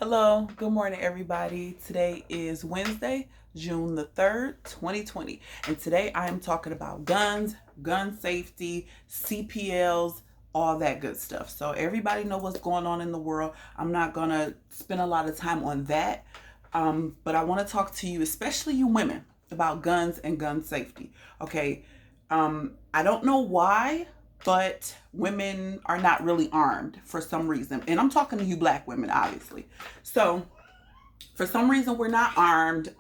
Hello, good morning, everybody. Today is Wednesday, June the 3rd, 2020. And today I am talking about guns, gun safety, CPLs, all that good stuff. So, everybody know what's going on in the world. I'm not going to spend a lot of time on that. But I want to talk to you, especially you women, about guns and gun safety. Okay. I don't know why, but women are not really armed for some reason. And I'm talking to you black women, obviously. So for some reason we're not armed.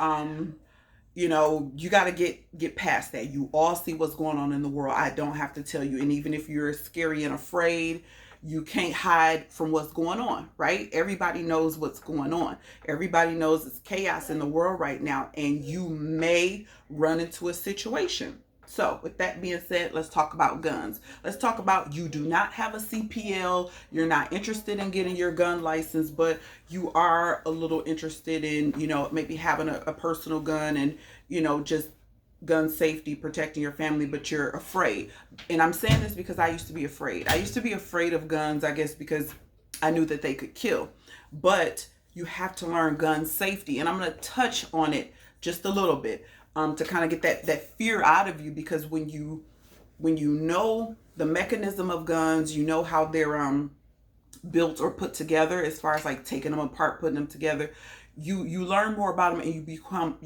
You got to get past that. You all see what's going on in the world. I don't have to tell you. And even if you're scary and afraid, you can't hide from what's going on, right? Everybody knows what's going on. Everybody knows it's chaos in the world right now, and you may run into a situation. So, with that being said, let's talk about guns. Let's talk about you do not have a CPL, you're not interested in getting your gun license, but you are a little interested in, maybe having a personal gun and, just gun safety, protecting your family, but you're afraid. And I'm saying this because I used to be afraid. I used to be afraid of guns, I guess, because I knew that they could kill. But you have to learn gun safety. And I'm going to touch on it just a little bit to kind of get that fear out of you, because when you know the mechanism of guns, you know how they're built or put together, as far as like taking them apart, putting them together, you learn more about them and you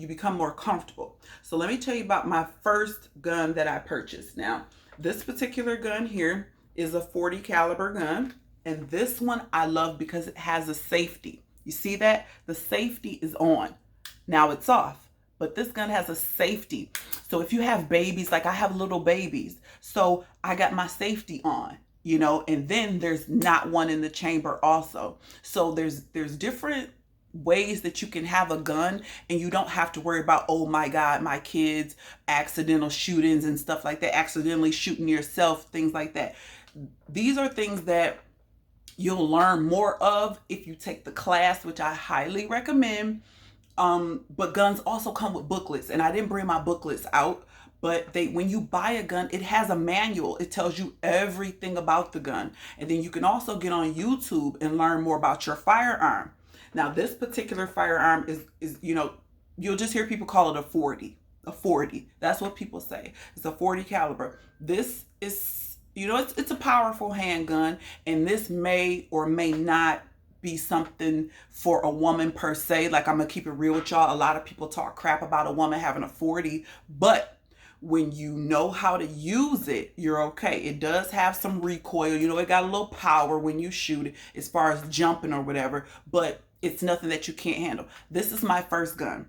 become more comfortable. So let me tell you about my first gun that I purchased. Now, this particular gun here is a 40 caliber gun, and this one I love because it has a safety. You see that? The safety is on. Now it's off, but this gun has a safety. So if you have babies, like I have little babies, so I got my safety on, and then there's not one in the chamber also. So there's different ways that you can have a gun, and you don't have to worry about, oh my God, my kids, accidental shootings and stuff like that, accidentally shooting yourself, things like that. These are things that you'll learn more of if you take the class, which I highly recommend. But guns also come with booklets, and I didn't bring my booklets out. But when you buy a gun, it has a manual. It tells you everything about the gun. And then you can also get on YouTube and learn more about your firearm. Now, this particular firearm is you'll just hear people call it a 40. A 40. That's what people say. It's a 40 caliber. This is, it's a powerful handgun, and this may or may not be something for a woman per se. Like, I'm gonna keep it real with y'all. A lot of people talk crap about a woman having a 40, but when you know how to use it, you're okay. It does have some recoil. It got a little power when you shoot it as far as jumping or whatever, but it's nothing that you can't handle. This is my first gun.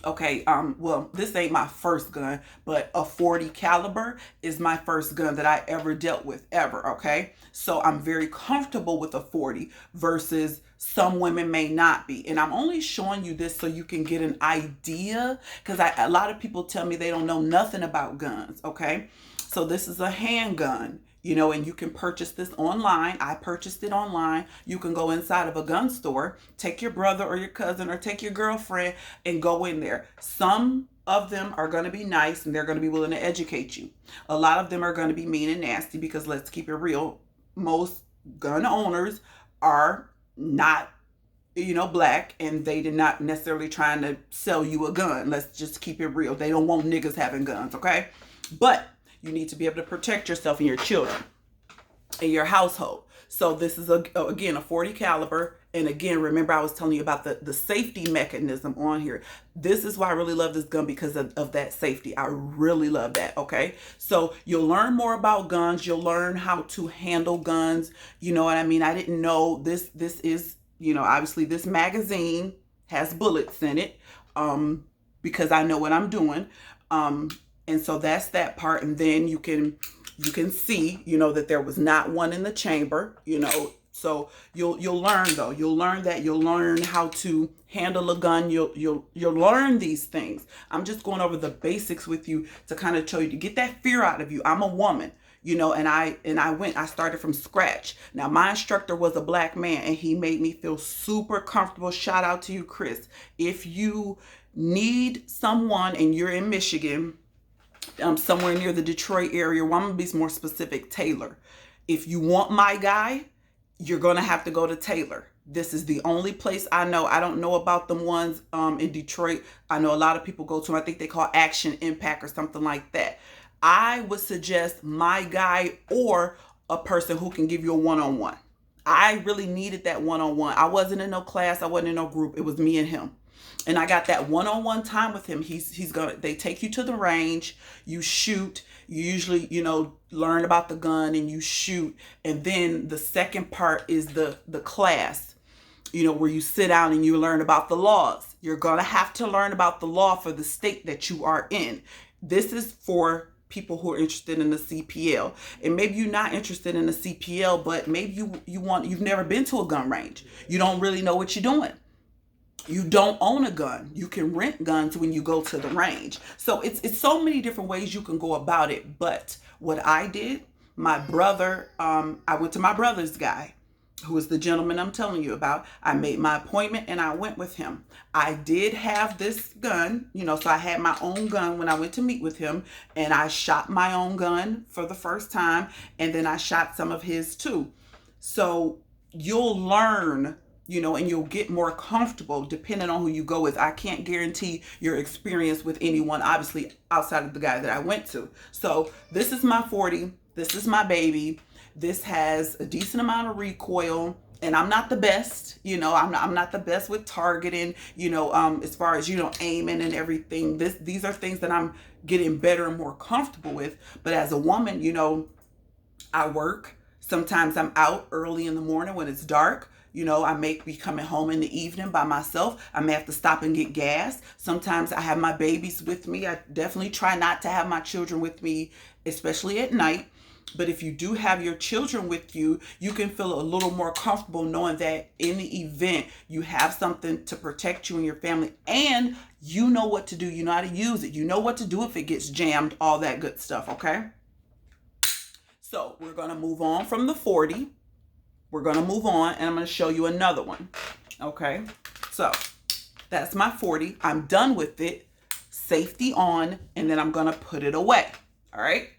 Okay, well, this ain't my first gun, but a 40 caliber is my first gun that I ever dealt with, ever. Okay, so I'm very comfortable with a 40 versus some women may not be. And I'm only showing you this so you can get an idea, because a lot of people tell me they don't know nothing about guns. Okay, so this is a handgun. And you can purchase this online. I purchased it online. You can go inside of a gun store, take your brother or your cousin or take your girlfriend and go in there. Some of them are going to be nice and they're going to be willing to educate you. A lot of them are going to be mean and nasty, because let's keep it real. Most gun owners are not black, and they did not necessarily trying to sell you a gun. Let's just keep it real. They don't want niggas having guns, okay? But you need to be able to protect yourself and your children and your household. So this is again a 40 caliber. And again, remember I was telling you about the safety mechanism on here. This is why I really love this gun, because of that safety. I really love that. Okay. So you'll learn more about guns. You'll learn how to handle guns. You know what I mean? I didn't know this is, obviously this magazine has bullets in it, because I know what I'm doing. And so that's that part. And then you can see, that there was not one in the chamber, so you'll learn though. You'll learn how to handle a gun. You'll learn these things. I'm just going over the basics with you to kind of show you, to get that fear out of you. I'm a woman, and I started from scratch. Now, my instructor was a black man, and he made me feel super comfortable. Shout out to you, Chris. If you need someone and you're in Michigan, somewhere near the Detroit area, well, I'm gonna be more specific, Taylor. If you want my guy, you're going to have to go to Taylor. This is the only place I know. I don't know about them ones in Detroit. I know a lot of people go to them. I think they call Action Impact or something like that. I would suggest my guy or a person who can give you a one-on-one. I really needed that one-on-one. I wasn't in no class. I wasn't in no group. It was me and him. And I got that one-on-one time with him. They take you to the range, you shoot, you usually, learn about the gun and you shoot. And then the second part is the class, where you sit down and you learn about the laws. You're going to have to learn about the law for the state that you are in. This is for people who are interested in the CPL. And maybe you're not interested in the CPL, but maybe you've never been to a gun range. You don't really know what you're doing. You don't own a gun. You can rent guns when you go to the range. So it's so many different ways you can go about it. But what I did, my brother, I went to my brother's guy, who is the gentleman I'm telling you about. I made my appointment and I went with him. I did have this gun, so I had my own gun when I went to meet with him, and I shot my own gun for the first time, and then I shot some of his too. So you'll learn, and you'll get more comfortable depending on who you go with. I can't guarantee your experience with anyone, obviously, outside of the guy that I went to. So this is my 40. This is my baby. This has a decent amount of recoil, and I'm not the best, I'm not the best with targeting, as far as, aiming and everything. These are things that I'm getting better and more comfortable with. But as a woman, I work. Sometimes I'm out early in the morning when it's dark. I may be coming home in the evening by myself. I may have to stop and get gas. Sometimes I have my babies with me. I definitely try not to have my children with me, especially at night. But if you do have your children with you, you can feel a little more comfortable knowing that in the event you have something to protect you and your family, and you know what to do. You know how to use it. You know what to do if it gets jammed, all that good stuff, okay? So we're going to move on from the 40. We're going to move on, and I'm going to show you another one, okay? So that's my 40. I'm done with it. Safety on, and then I'm going to put it away, all right?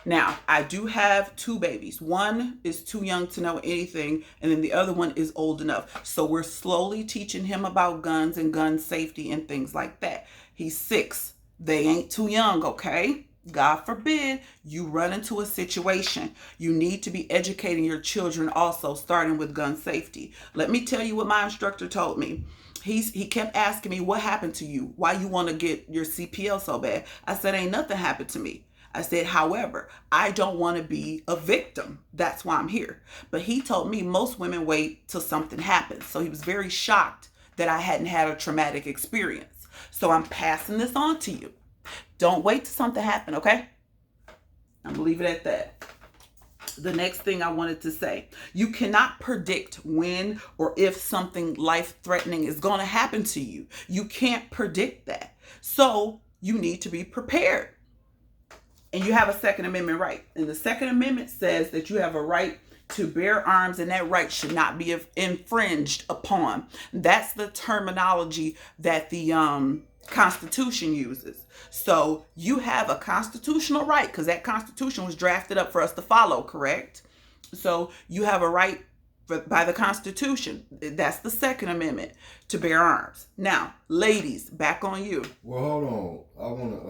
Now, I do have two babies. One is too young to know anything, and then the other one is old enough. So we're slowly teaching him about guns and gun safety and things like that. He's 6. They ain't too young, okay? God forbid you run into a situation. You need to be educating your children also, starting with gun safety. Let me tell you what my instructor told me. He kept asking me, what happened to you? Why you want to get your CPL so bad? I said, ain't nothing happened to me. I said, however, I don't want to be a victim. That's why I'm here. But he told me most women wait till something happens. So he was very shocked that I hadn't had a traumatic experience. So I'm passing this on to you. Don't wait till something happens, okay? I'm going to leave it at that. The next thing I wanted to say, you cannot predict when or if something life-threatening is going to happen to you. You can't predict that. So you need to be prepared. And you have a Second Amendment right. And the Second Amendment says that you have a right to bear arms, and that right should not be infringed upon. That's the terminology that the Constitution uses. So you have a constitutional right, because that Constitution was drafted up for us to follow, correct? So you have a right by the Constitution. That's the Second Amendment, to bear arms. Now, ladies, back on you. Well, hold on. I want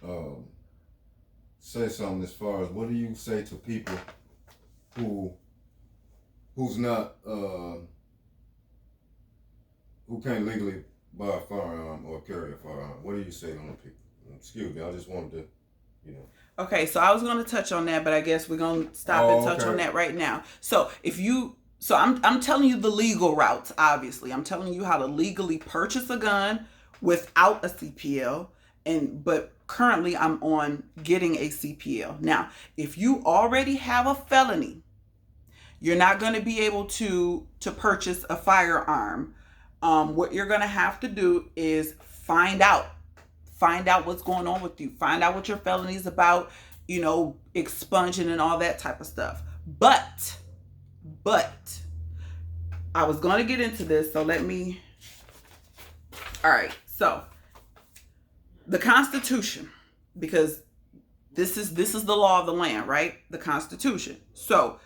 to say something as far as, what do you say to people who's not who can't legally buy a firearm or carry a firearm? What do you say to them people? Excuse me, I just wanted to, Okay, so I was going to touch on that, but I guess we're going to stop and touch on that right now. So I'm telling you the legal routes, obviously. I'm telling you how to legally purchase a gun without a CPL, but currently I'm on getting a CPL. Now, if you already have a felony, you're not going to be able to purchase a firearm. What you're going to have to do is find out what's going on with you. Find out what your felony is about, expunging and all that type of stuff. But I was going to get into this, so all right, so the Constitution, because this is the law of the land, right? The Constitution. So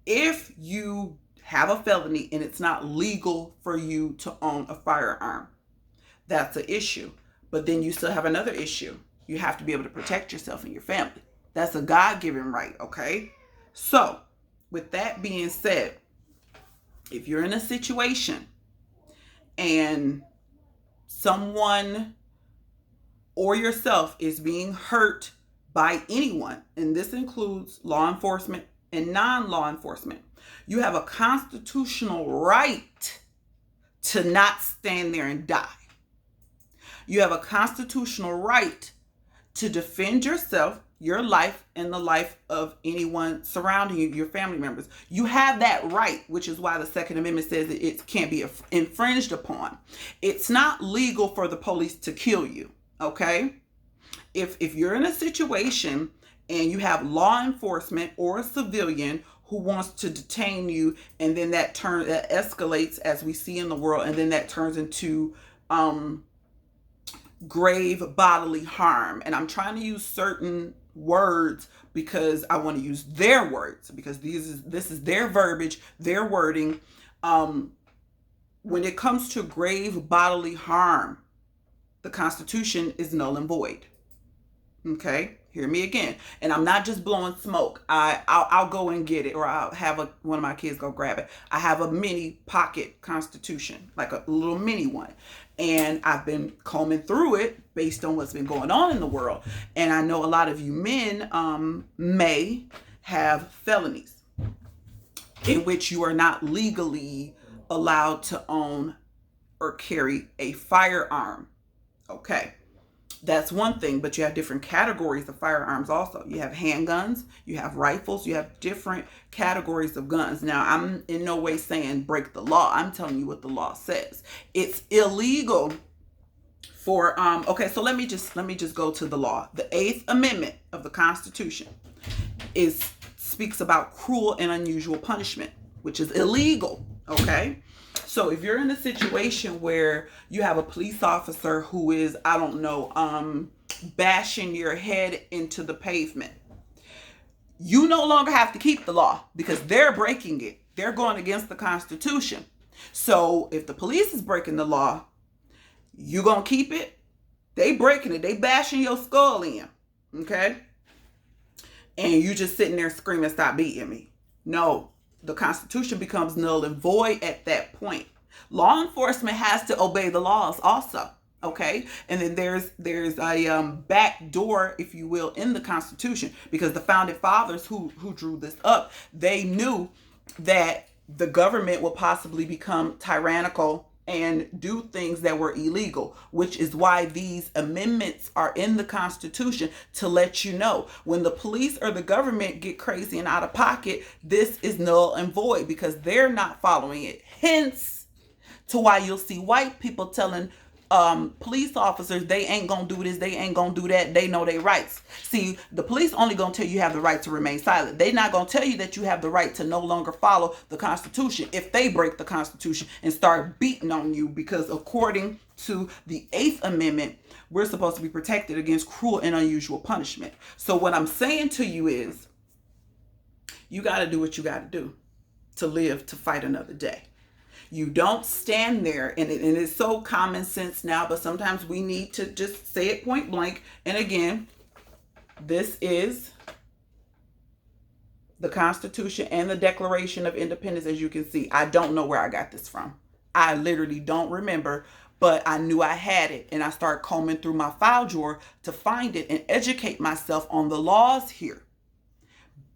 If you have a felony and it's not legal for you to own a firearm, that's an issue. But then you still have another issue. You have to be able to protect yourself and your family. That's a God-given right, okay? So, with that being said, if you're in a situation and someone or yourself is being hurt by anyone, and this includes law enforcement and non-law enforcement, you have a constitutional right to not stand there and die. You have a constitutional right to defend yourself, your life, and the life of anyone surrounding you, your family members. You have that right, which is why the Second Amendment says that it can't be infringed upon. It's not legal for the police to kill you, okay? If you're in a situation and you have law enforcement or a civilian who wants to detain you, and then that escalates, as we see in the world, and then that turns into grave bodily harm. And I'm trying to use certain words because I want to use their words, because this is their verbiage, their wording. When it comes to grave bodily harm, the Constitution is null and void. Okay, hear me again. And I'm not just blowing smoke. I'll go and get it, or I'll have one of my kids go grab it. I have a mini pocket Constitution, like a little mini one. And I've been combing through it based on what's been going on in the world. And I know a lot of you men may have felonies in which you are not legally allowed to own or carry a firearm. Okay. That's one thing, but you have different categories of firearms also. You have handguns, you have rifles, you have different categories of guns. Now, I'm in no way saying break the law. I'm telling you what the law says. It's illegal for okay, so let me just go to the law. The 8th Amendment of the Constitution speaks about cruel and unusual punishment, which is illegal, okay? So if you're in a situation where you have a police officer who is, I don't know, bashing your head into the pavement, you no longer have to keep the law because they're breaking it. They're going against the Constitution. So if the police is breaking the law, you gonna keep it? They breaking it. They bashing your skull in, okay? And you just sitting there screaming, "Stop beating me." No. The Constitution becomes null and void at that point. Law enforcement has to obey the laws also, okay? And then there's a back door, if you will, in the Constitution, because the founding fathers who drew this up, they knew that the government would possibly become tyrannical and do things that were illegal, which is why these amendments are in the Constitution, to let you know when the police or the government get crazy and out of pocket, this is null and void because they're not following it. Hence to why you'll see white people telling police officers they ain't gonna do this, they ain't gonna do that, they know their rights. See, the police only gonna tell you have the right to remain silent. They not gonna tell you that you have the right to no longer follow the Constitution if they break the Constitution and start beating on you, because according to the 8th Amendment, we're supposed to be protected against cruel and unusual punishment. So what I'm saying to you is, you gotta do what you gotta do to live to fight another day. You don't stand there, and it's so common sense now, but sometimes we need to just say it point blank. And again, this is the Constitution and the Declaration of Independence, as you can see. I don't know where I got this from. I literally don't remember, but I knew I had it, and I started combing through my file drawer to find it and educate myself on the laws here.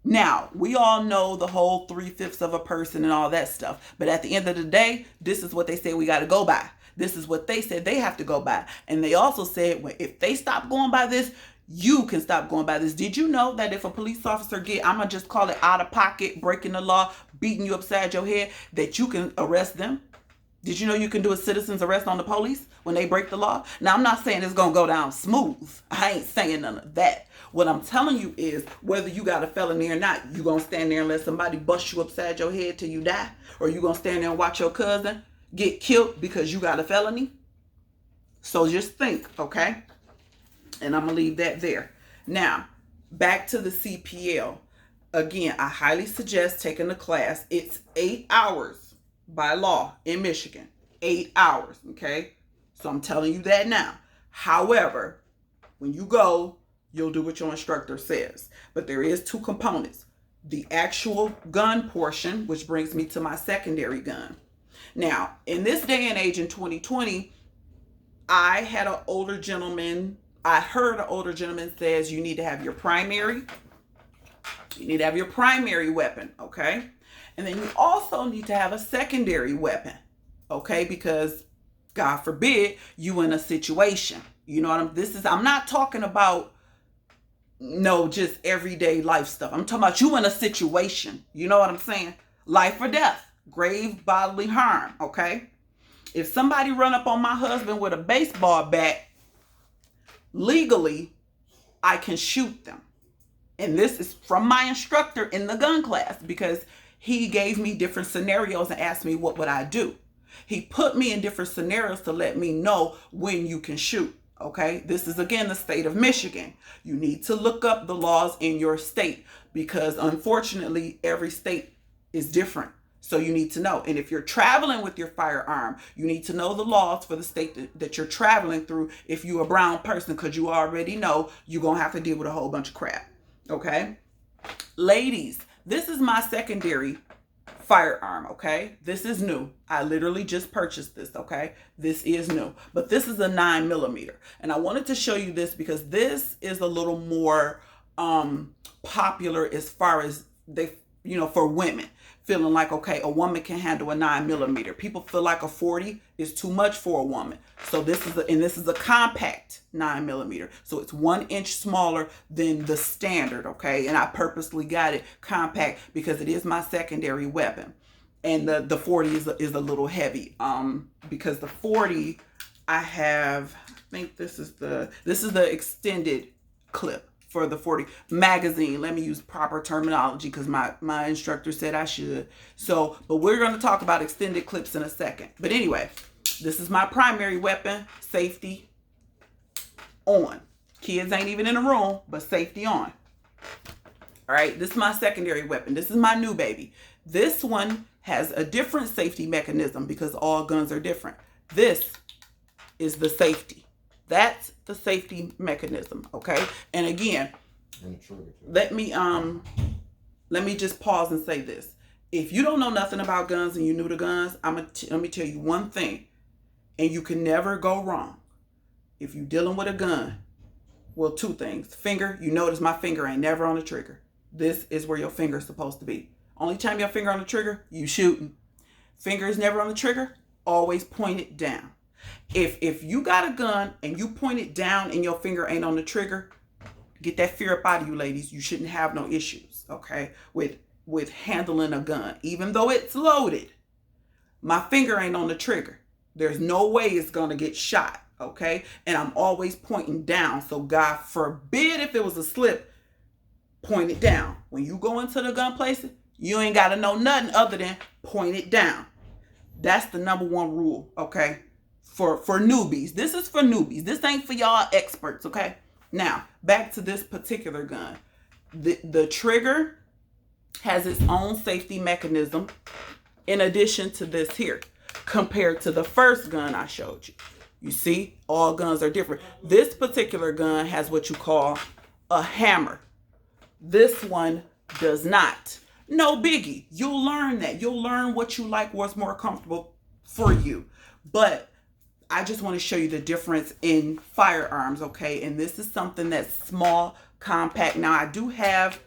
Now, we all know the whole 3/5 of a person and all that stuff. But at the end of the day, this is what they say we got to go by. This is what they said they have to go by. And they also said, well, if they stop going by this, you can stop going by this. Did you know that if a police officer I'm going to just call it out of pocket, breaking the law, beating you upside your head, that you can arrest them? Did you know you can do a citizen's arrest on the police when they break the law? Now, I'm not saying it's going to go down smooth. I ain't saying none of that. What I'm telling you is, whether you got a felony or not, you going to stand there and let somebody bust you upside your head till you die? Or you going to stand there and watch your cousin get killed because you got a felony? So just think, okay? And I'm going to leave that there. Now, back to the CPL. Again, I highly suggest taking the class. It's 8 hours by law in Michigan. 8 hours, okay? So I'm telling you that now. However, when you go, you'll do what your instructor says. But there is two components. The actual gun portion, which brings me to my secondary gun. Now, in this day and age in 2020, I heard an older gentleman says you need to have your primary. You need to have your primary weapon, okay? And then you also need to have a secondary weapon, okay? Because God forbid you in a situation. You know what I'm not talking about just everyday life stuff. I'm talking about you in a situation. You know what I'm saying? Life or death, grave bodily harm, okay? If somebody run up on my husband with a baseball bat, legally, I can shoot them. And this is from my instructor in the gun class, because he gave me different scenarios and asked me what would I do. He put me in different scenarios to let me know when you can shoot. Okay, this is again the state of Michigan. You need to look up the laws in your state, because unfortunately every state is different. So you need to know. And if you're traveling with your firearm, you need to know the laws for the state that you're traveling through if you're a brown person, because you already know you're going to have to deal with a whole bunch of crap. Okay? Ladies, this is my secondary firearm, okay? This is new. I literally just purchased this, okay? This is new. But this is a 9mm. And I wanted to show you this because this is a little more popular as far as for women. Feeling like, okay, a woman can handle a 9mm. People feel like a 40 is too much for a woman. So this is a compact 9mm. So it's 1 inch smaller than the standard, okay? And I purposely got it compact because it is my secondary weapon. And the 40 is a little heavy. Because the 40 I think this is the extended clip. For the 40 magazine. Let me use proper terminology because my instructor said I should. But we're going to talk about extended clips in a second. But anyway, this is my primary weapon. Safety on. Kids ain't even in the room, but safety on. All right, this is my secondary weapon. This is my new baby. This one has a different safety mechanism because all guns are different. This is the safety. That's the safety mechanism, okay? And again, let me just pause and say this. If you don't know nothing about guns and you're new to guns, let me tell you one thing, and you can never go wrong. If you're dealing with a gun, well, two things. Finger, you notice my finger ain't never on the trigger. This is where your finger is supposed to be. Only time your finger on the trigger, you shooting. Finger is never on the trigger, always point it down. If you got a gun and you point it down and your finger ain't on the trigger, get that fear up out of you, ladies. You shouldn't have no issues, okay, with handling a gun. Even though it's loaded, my finger ain't on the trigger. There's no way it's going to get shot, okay? And I'm always pointing down. So God forbid if it was a slip, point it down. When you go into the gun place, you ain't got to know nothing other than point it down. That's the number one rule, okay? For newbies. This is for newbies. This ain't for y'all experts, okay? Now, back to this particular gun. The trigger has its own safety mechanism in addition to this here, compared to the first gun I showed you. You see, all guns are different. This particular gun has what you call a hammer. This one does not. No biggie. You'll learn that. You'll learn what you like, what's more comfortable for you. But I just want to show you the difference in firearms, okay? And this is something that's small, compact. Now, I do have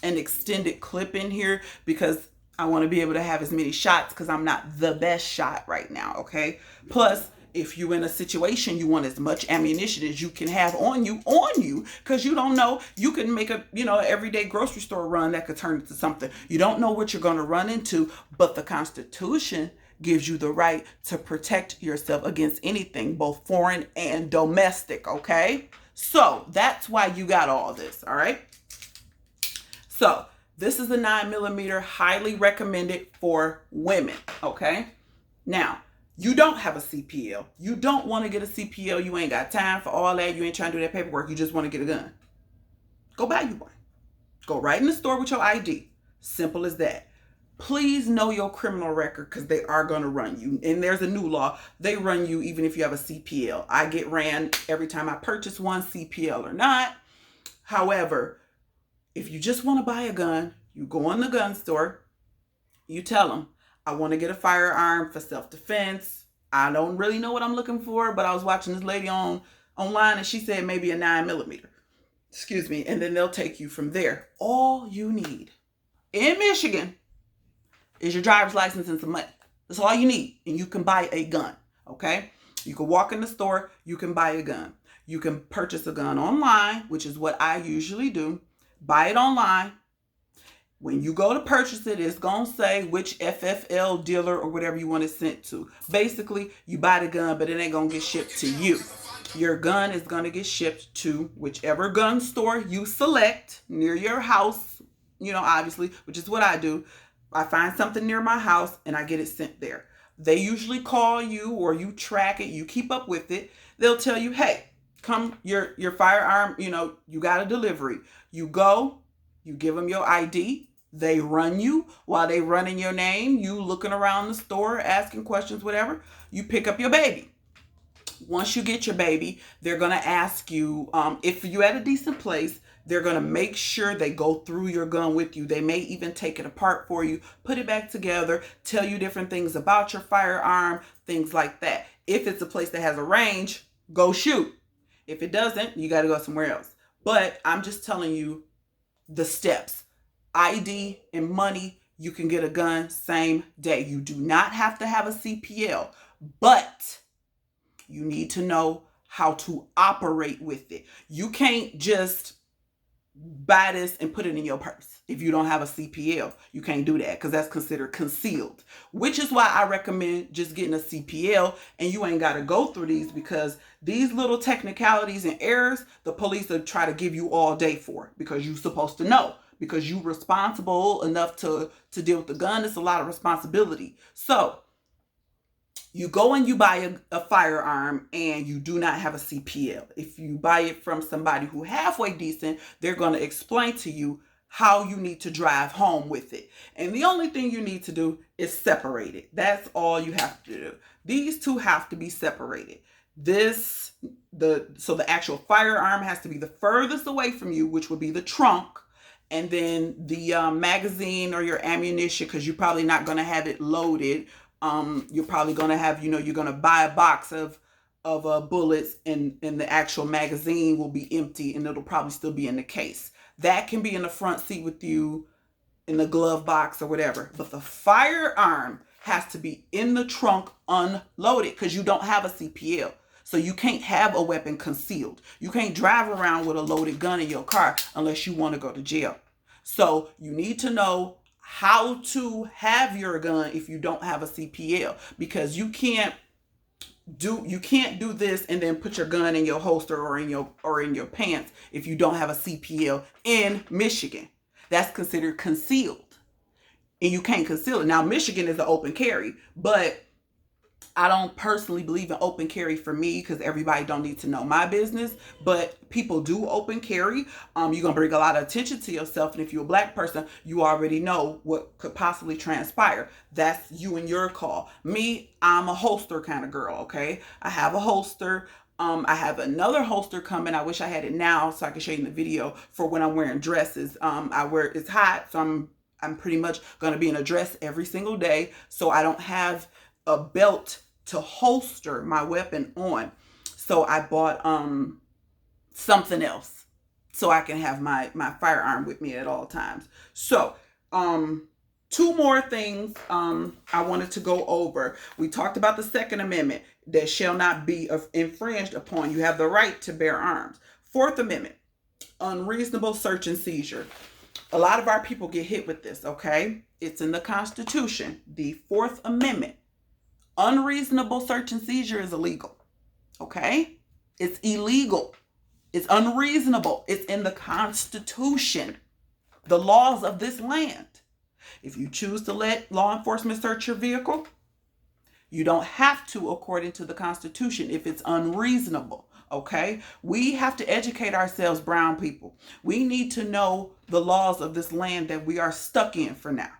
an extended clip in here because I want to be able to have as many shots because I'm not the best shot right now, okay? Plus, if you're in a situation, you want as much ammunition as you can have on you, because you don't know, you can make a, everyday grocery store run that could turn into something. You don't know what you're going to run into, but the Constitution gives you the right to protect yourself against anything, both foreign and domestic, okay? So that's why you got all this, all right? So this is a 9mm, highly recommended for women, okay? Now, you don't have a CPL. You don't want to get a CPL. You ain't got time for all that. You ain't trying to do that paperwork. You just want to get a gun. Go buy you one. Go right in the store with your ID. Simple as that. Please know your criminal record because they are going to run you. And there's a new law. They run you even if you have a CPL. I get ran every time I purchase one, CPL or not. However, if you just want to buy a gun, you go in the gun store, you tell them, I want to get a firearm for self-defense. I don't really know what I'm looking for, but I was watching this lady online and she said maybe a 9mm. Excuse me. And then they'll take you from there. All you need in Michigan is your driver's license and some money. That's all you need. And you can buy a gun. Okay? You can walk in the store. You can buy a gun. You can purchase a gun online, which is what I usually do. Buy it online. When you go to purchase it, it's going to say which FFL dealer or whatever you want it sent to. Basically, you buy the gun, but it ain't going to get shipped to you. Your gun is going to get shipped to whichever gun store you select near your house, obviously, which is what I do. I find something near my house and I get it sent there. They usually call you or you track it. You keep up with it. They'll tell you, hey, come your firearm, you got a delivery. You go, you give them your ID. They run you. While they running your name, you looking around the store, asking questions, whatever. You pick up your baby. Once you get your baby, they're going to ask you, if you're at a decent place, they're going to make sure they go through your gun with you. They may even take it apart for you, put it back together, tell you different things about your firearm, things like that. If it's a place that has a range, go shoot. If it doesn't, you got to go somewhere else. But I'm just telling you the steps. ID and money, you can get a gun same day. You do not have to have a CPL, but you need to know how to operate with it. You can't just buy this and put it in your purse. If you don't have a CPL, you can't do that because that's considered concealed, which is why I recommend just getting a CPL and you ain't got to go through these because these little technicalities and errors, the police will try to give you all day for because you're supposed to know. Because you're responsible enough to deal with the gun. It's a lot of responsibility. So you go and you buy a firearm and you do not have a CPL. If you buy it from somebody who halfway decent, they're going to explain to you how you need to drive home with it. And the only thing you need to do is separate it. That's all you have to do. These two have to be separated. So the actual firearm has to be the furthest away from you, which would be the trunk. And then the magazine or your ammunition, because you're probably not going to have it loaded. You're probably going to have, you're going to buy a box of bullets and the actual magazine will be empty and it'll probably still be in the case. That can be in the front seat with you in the glove box or whatever. But the firearm has to be in the trunk unloaded because you don't have a CPL. So you can't have a weapon concealed. You can't drive around with a loaded gun in your car unless you want to go to jail. So you need to know how to have your gun if you don't have a CPL because you can't do this and then put your gun in your holster or in your pants if you don't have a CPL in Michigan. That's considered concealed. And you can't conceal it. Now Michigan is an open carry, but I don't personally believe in open carry for me because everybody don't need to know my business, but people do open carry. You're going to bring a lot of attention to yourself. And if you're a black person, you already know what could possibly transpire. That's you and your call. Me, I'm a holster kind of girl. Okay. I have a holster. I have another holster coming. I wish I had it now so I could show you in the video for when I'm wearing dresses. It's hot. So I'm pretty much going to be in a dress every single day. So I don't have a belt to holster my weapon on. So I bought something else so I can have my firearm with me at all times. So two more things I wanted to go over. We talked about the Second Amendment that shall not be infringed upon. You have the right to bear arms. Fourth Amendment, unreasonable search and seizure. A lot of our people get hit with this, okay? It's in the Constitution, the Fourth Amendment. Unreasonable search and seizure is illegal. Okay? It's illegal. It's unreasonable. It's in the Constitution. The laws of this land. If you choose to let law enforcement search your vehicle, you don't have to according to the Constitution if it's unreasonable. Okay, we have to educate ourselves, brown people. We need to know the laws of this land that we are stuck in for now.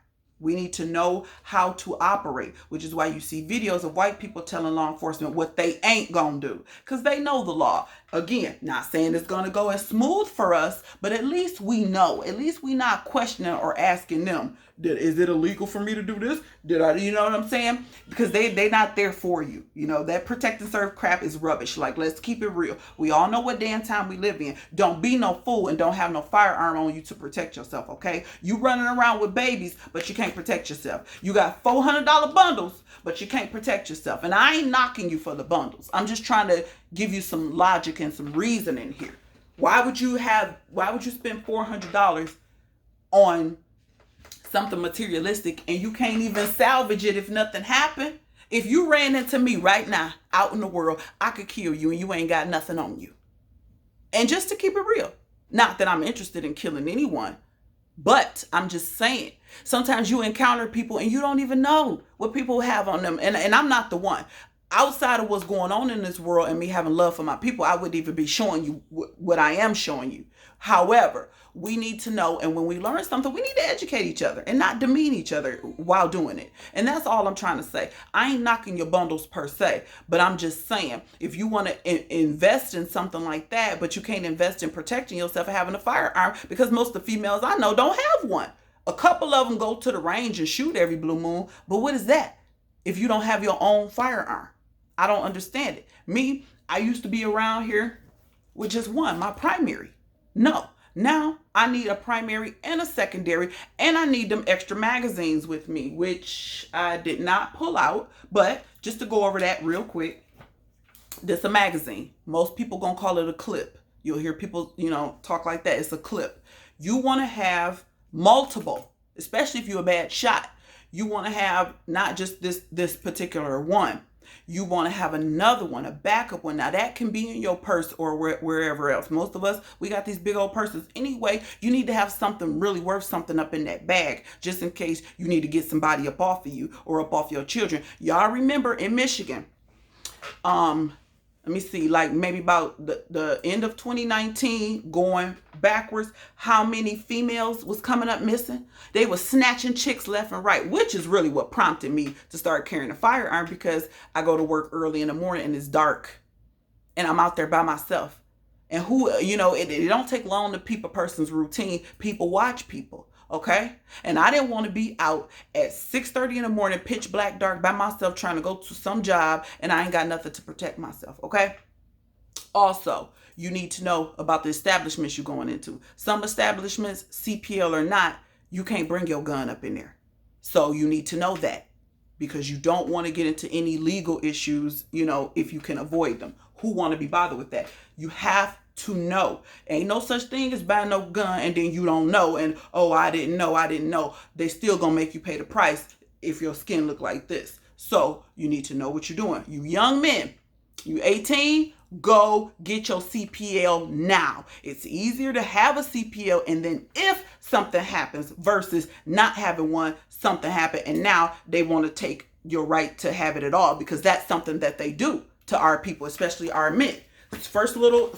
We need to know how to operate, which is why you see videos of white people telling law enforcement what they ain't gonna do, because they know the law. Again, not saying it's gonna go as smooth for us, but at least we know. At least we not questioning or asking them, is it illegal for me to do this? Did I, you know what I'm saying? Because they not there for you. You know, that protect and serve crap is rubbish. Like, let's keep it real. We all know what damn time we live in. Don't be no fool and don't have no firearm on you to protect yourself, okay? You running around with babies, but you can't protect yourself. You got $400 bundles, but you can't protect yourself. And I ain't knocking you for the bundles. I'm just trying to give you some logic and some reasoning here. Why would you spend $400 on something materialistic and you can't even salvage it if nothing happened? If you ran into me right now out in the world, I could kill you and you ain't got nothing on you. And just to keep it real, not that I'm interested in killing anyone, but I'm just saying, sometimes you encounter people and you don't even know what people have on them. And I'm not the one. Outside of what's going on in this world and me having love for my people, I wouldn't even be showing you what I am showing you. However, we need to know, and when we learn something, we need to educate each other and not demean each other while doing it. And that's all I'm trying to say. I ain't knocking your bundles per se, but I'm just saying, if you want to invest in something like that, but you can't invest in protecting yourself and having a firearm, because most of the females I know don't have one. A couple of them go to the range and shoot every blue moon, but what is that if you don't have your own firearm? I don't understand it. Me, I used to be around here with just one, my primary. No, now I need a primary and a secondary, and I need them extra magazines with me, which I did not pull out. But just to go over that real quick, this a magazine. Most people gonna call it a clip. You'll hear people, talk like that. It's a clip. You want to have multiple, especially if you're a bad shot. You want to have not just this particular one. You want to have another one, a backup one. Now that can be in your purse or wherever else. Most of us, we got these big old purses. Anyway, you need to have something really worth something up in that bag, just in case you need to get somebody up off of you or up off your children. Y'all remember in Michigan, let me see, like maybe about the end of 2019 going backwards, how many females was coming up missing? They were snatching chicks left and right, which is really what prompted me to start carrying a firearm, because I go to work early in the morning and it's dark and I'm out there by myself. And it don't take long to peep a person's routine. People watch people. Okay. And I didn't want to be out at 6:30 in the morning, pitch black dark by myself, trying to go to some job and I ain't got nothing to protect myself. Okay. Also, you need to know about the establishments you're going into. Some establishments, CPL or not, you can't bring your gun up in there. So you need to know that, because you don't want to get into any legal issues, if you can avoid them. Who want to be bothered with that? You have to know. Ain't no such thing as buying no gun and then you don't know and, oh, I didn't know. They still gonna make you pay the price if your skin look like this. So you need to know what you're doing. You young men, you 18, go get your CPL now. It's easier to have a CPL, and then if something happens versus not having one, something happened and now they want to take your right to have it at all, because that's something that they do to our people, especially our men. First little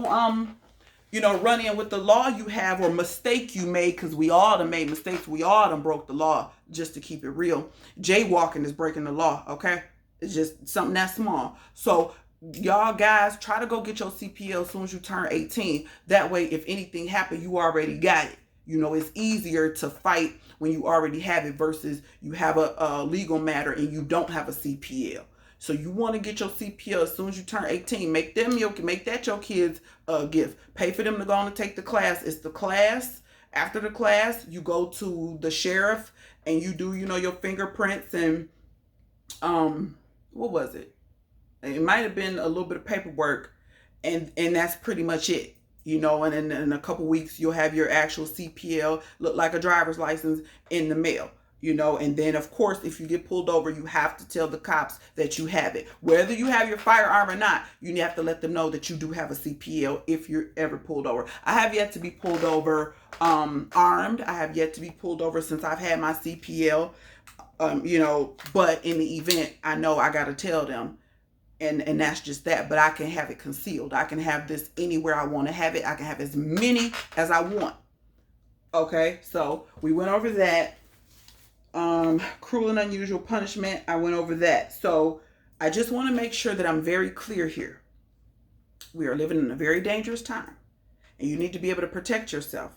run in with the law you have or mistake you made, because we all done made mistakes. We all done broke the law, just to keep it real. Jaywalking is breaking the law, okay? It's just something that small. So y'all guys, try to go get your CPL as soon as you turn 18. That way, if anything happened, you already got it. It's easier to fight when you already have it versus you have a legal matter and you don't have a CPL. So you want to get your CPL as soon as you turn 18. Make that your kids gift. Pay for them to go on and take the class. It's the class. After the class, you go to the sheriff and you do, your fingerprints and what was it? It might have been a little bit of paperwork, and that's pretty much it. And in a couple weeks you'll have your actual CPL, look like a driver's license, in the mail. And then of course, if you get pulled over, you have to tell the cops that you have it. Whether you have your firearm or not, you have to let them know that you do have a CPL if you're ever pulled over. I have yet to be pulled over armed. I have yet to be pulled over since I've had my CPL, but in the event, I know I got to tell them, And that's just that. But I can have it concealed. I can have this anywhere I want to have it. I can have as many as I want. Okay, so we went over that. Cruel and unusual punishment, I went over that. So I just want to make sure that I'm very clear here. We are living in a very dangerous time, and you need to be able to protect yourself.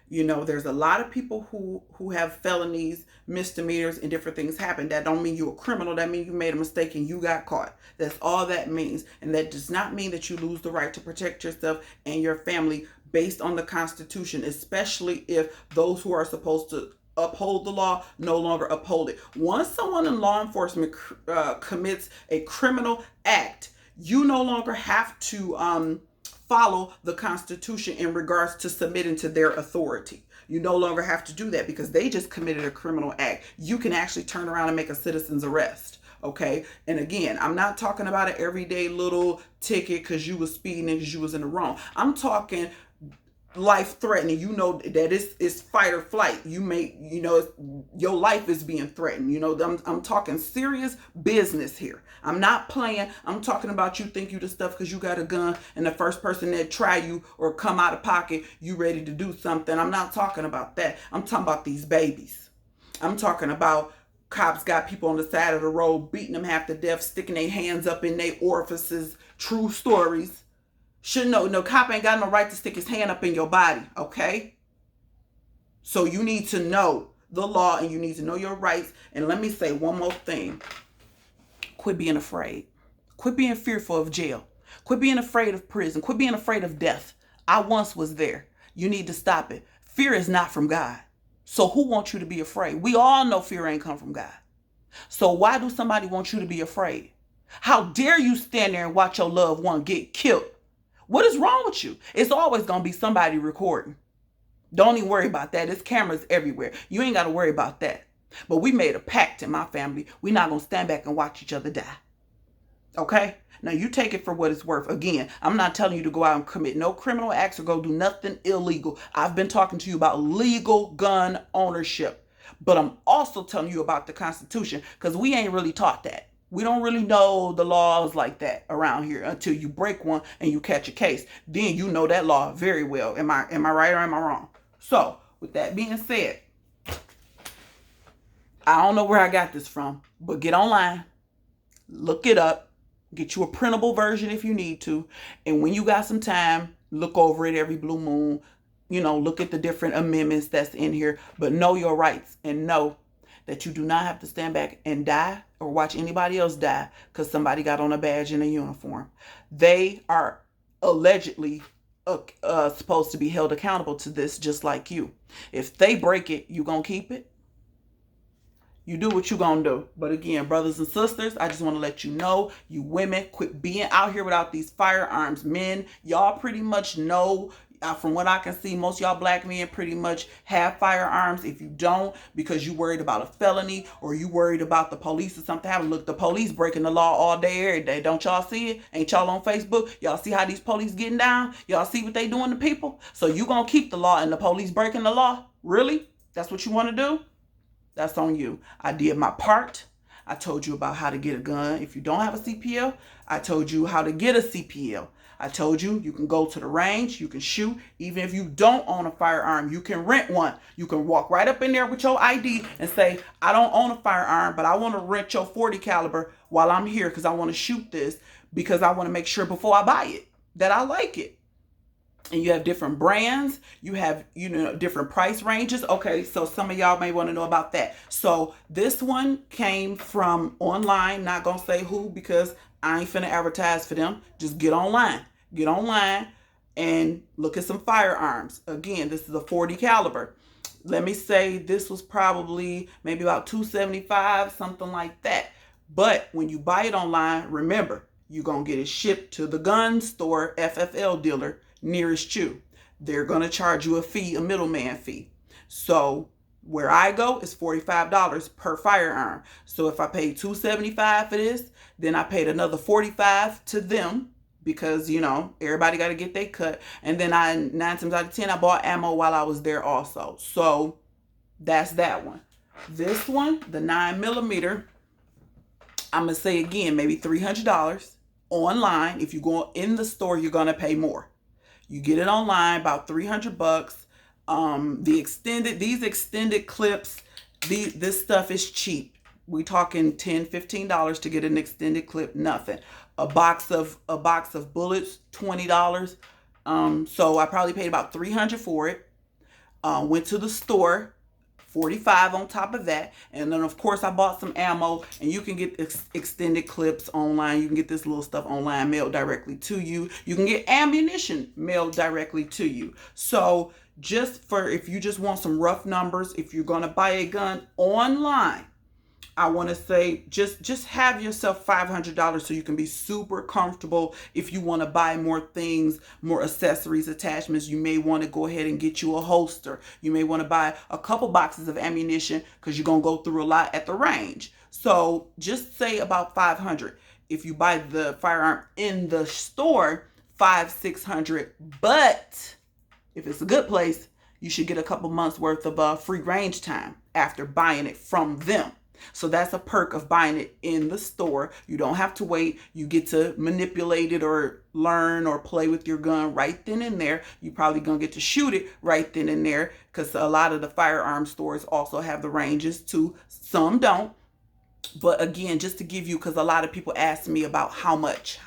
You know, there's a lot of people who have felonies, misdemeanors, and different things happen. That don't mean you're a criminal. That means you made a mistake and you got caught. That's all that means. And that does not mean that you lose the right to protect yourself and your family based on the Constitution, especially if those who are supposed to uphold the law no longer uphold it. Once someone in law enforcement commits a criminal act, you no longer have to follow the Constitution in regards to submitting to their authority. You no longer have to do that because they just committed a criminal act. You can actually turn around and make a citizen's arrest. Okay. And again, I'm not talking about an everyday little ticket because you was speeding and because you was in the wrong. I'm talking life threatening. You know that it's fight or flight. Your life is being threatened. I'm talking serious business here. I'm not playing. I'm talking about you think you the stuff because you got a gun and the first person that try you or come out of pocket, you ready to do something. I'm not talking about that. I'm talking about these babies. I'm talking about cops got people on the side of the road beating them half to death, sticking their hands up in their orifices. True stories. Should know, no cop ain't got no right to stick his hand up in your body, okay? So you need to know the law and you need to know your rights. And let me say one more thing. Quit being afraid. Quit being fearful of jail. Quit being afraid of prison. Quit being afraid of death. I once was there. You need to stop it. Fear is not from God. So who wants you to be afraid? We all know fear ain't come from God. So why do somebody want you to be afraid? How dare you stand there and watch your loved one get killed? What is wrong with you? It's always going to be somebody recording. Don't even worry about that. There's cameras everywhere. You ain't got to worry about that. But we made a pact in my family. We're not going to stand back and watch each other die. Okay? Now you take it for what it's worth. Again, I'm not telling you to go out and commit no criminal acts or go do nothing illegal. I've been talking to you about legal gun ownership. But I'm also telling you about the Constitution because we ain't really taught that. We don't really know the laws like that around here until you break one and you catch a case. Then you know that law very well. Am I right or am I wrong? So, with that being said, I don't know where I got this from, but get online, look it up, get you a printable version if you need to. And when you got some time, look over it every blue moon. Look at the different amendments that's in here, but know your rights and know that you do not have to stand back and die or watch anybody else die because somebody got on a badge and a uniform. They are allegedly supposed to be held accountable to this just like you. If they break it, you gonna keep it? You do what you gonna do. But again, brothers and sisters, I just want to let you know, you women, quit being out here without these firearms. Men, y'all pretty much know, from what I can see, most y'all black men pretty much have firearms. If you don't, because you worried about a felony or you worried about the police or something happening. Look, the police breaking the law all day, every day. Don't y'all see it? Ain't y'all on Facebook? Y'all see how these police getting down? Y'all see what they doing to people? So you gonna keep the law and the police breaking the law? Really? That's what you want to do? That's on you. I did my part. I told you about how to get a gun. If you don't have a CPL, I told you how to get a CPL. I told you can go to the range, you can shoot. Even if you don't own a firearm, you can rent one. You can walk right up in there with your ID and say, I don't own a firearm, but I want to rent your 40 caliber while I'm here because I want to shoot this because I want to make sure before I buy it that I like it. And you have different brands, you have, different price ranges. Okay, so some of y'all may want to know about that. So this one came from online, not gonna say who because I ain't finna advertise for them. Just get online and look at some firearms. Again, this is a 40 caliber. Let me say this was probably maybe about $275, something like that. But when you buy it online, remember, you're gonna get it shipped to the gun store, FFL dealer nearest you. They're going to charge you a fee, a middleman fee. So where I go is $45 per firearm. So if I paid $275 for this, then I paid another $45 to them because, everybody got to get their cut. And then 9 times out of 10, I bought ammo while I was there also. So that's that one. This one, the 9mm, I'm going to say again, maybe $300. Online, if you go in the store, you're going to pay more. You get it online, about $300. These extended clips, this stuff is cheap. We talking $10, $15 to get an extended clip, nothing. A box of bullets, $20. So I probably paid about $300 for it. Went to the store, $45 on top of that. And then of course I bought some ammo, and you can get extended clips online. You can get this little stuff online mailed directly to you. You can get ammunition mailed directly to you. So just for, if you just want some rough numbers, if you're going to buy a gun online, I want to say just have yourself $500 so you can be super comfortable. If you want to buy more things, more accessories, attachments, you may want to go ahead and get you a holster. You may want to buy a couple boxes of ammunition because you're going to go through a lot at the range. So just say about $500. If you buy the firearm in the store, $500-$600. But if it's a good place, you should get a couple months worth of free range time after buying it from them. So that's a perk of buying it in the store. You don't have to wait. You get to manipulate it or learn or play with your gun right then and there. You probably gonna get to shoot it right then and there, because a lot of the firearm stores also have the ranges too. Some don't. But again, just to give you, because a lot of people ask me about how much.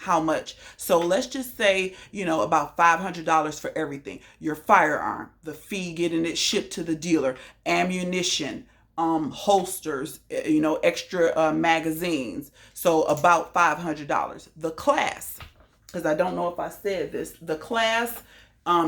So let's just say, about $500 for everything. Your firearm, the fee, getting it shipped to the dealer, ammunition, holsters, extra magazines. So about $500. The class, because I don't know if I said this, the class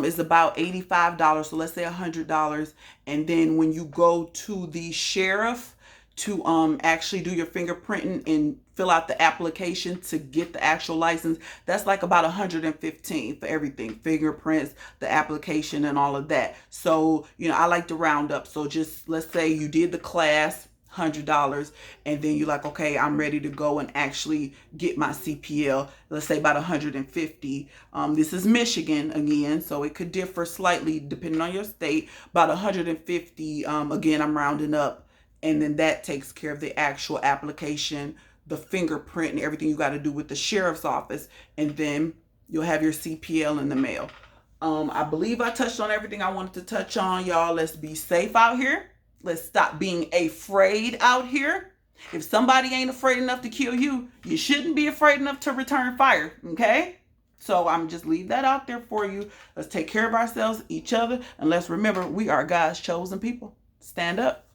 is about $85. So let's say $100. And then when you go to the sheriff to actually do your fingerprinting and fill out the application to get the actual license, that's like about $115 for everything, fingerprints, the application, and all of that. So I like to round up. So just let's say you did the class, $100, and then you're like, okay, I'm ready to go and actually get my CPL. Let's say about $150. This is Michigan again, so it could differ slightly depending on your state. About $150. Again, I'm rounding up. And then that takes care of the actual application, the fingerprint, and everything you got to do with the sheriff's office. And then you'll have your CPL in the mail. I believe I touched on everything I wanted to touch on, y'all. Let's be safe out here. Let's stop being afraid out here. If somebody ain't afraid enough to kill you, you shouldn't be afraid enough to return fire, okay? So I'm just leave that out there for you. Let's take care of ourselves, each other, and let's remember we are God's chosen people. Stand up.